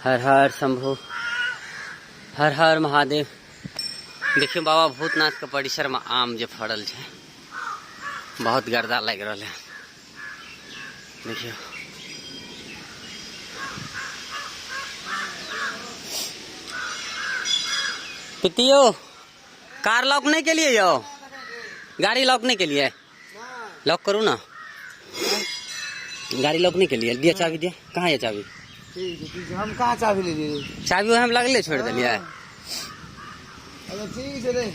हर हर शंभु, हर हर महादेव। देखियो बाबा भूतनाथ के परिसर में आम जे फड़ल है, बहुत गर्दा लग रहा है। देखियो पितियो, कार लॉक नहीं के लिए जाओ, गाड़ी लॉक नहीं के लिए लॉक करूँ ना, गाड़ी लॉक नहीं के लिए दिया चाबी दिया, कहाँ है चाबी? हम कहाँ चाबी ले लिए? चाबी हम लगले छोड़ दिलिए। ठीक है।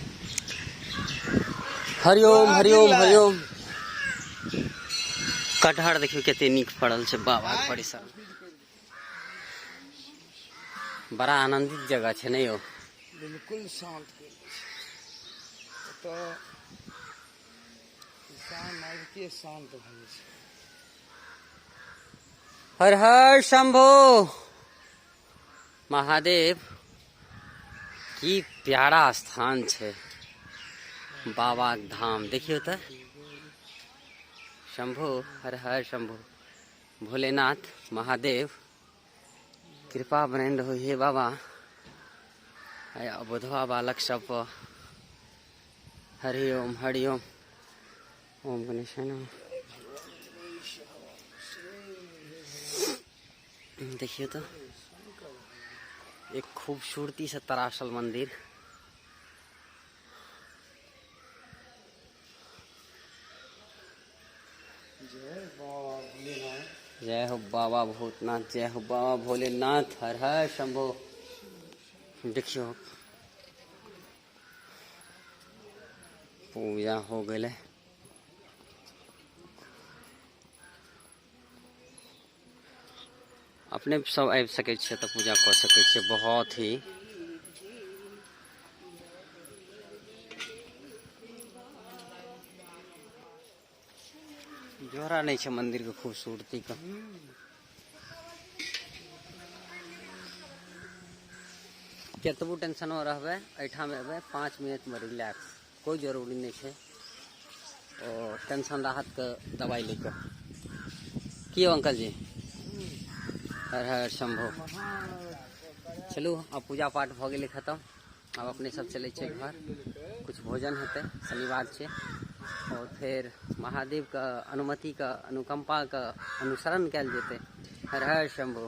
हरिओम हरिओम हरिओम। कटहर देखियो केते नीक फड़ल छै बाबा के परिसर। बड़ा आनंदित जगह छै नहीं हो? बिल्कुल शांत तो के शांत भइल छै। हर हर शंभो महादेव, की प्यारा स्थान छै बाबा के धाम। देखियो तो शंभो, हर हर शंभो। भोलेनाथ महादेव कृपा बन रहो हे बाबा, बुधवा बालक सब पर। हरि ओम हरि ओम। ओम गणेश नमः। देखिए तो एक खूबसूरती से तराशल मंदिर। जय हो बाबा भूतनाथ, जय हो बाबा भोलेनाथ, हर हर शंभो। देखियो पूजा हो गए। अपने सब आबि सकै छियै तो पूजा कर सकै छियै। बहुत ही जोरा नहीं छै मंदिर के खूबसूरती का। केतबो टेंशन में रहबे, एठाम एबे 5 मिनट में रिलैक्स, कोई जरूरी नहीं है। और टेंशन राहत के दवाई लेकर की अंकल जी। हर हर शंभो। चलू अब पूजा पाठ भ गए खत्म। अब अपने सब चले छे घर, कुछ भोजन हेते, शनिवार छे। और फिर महादेव का अनुमति का, अनुकंपा का अनुसरण कल जेते। हर हर शंभो।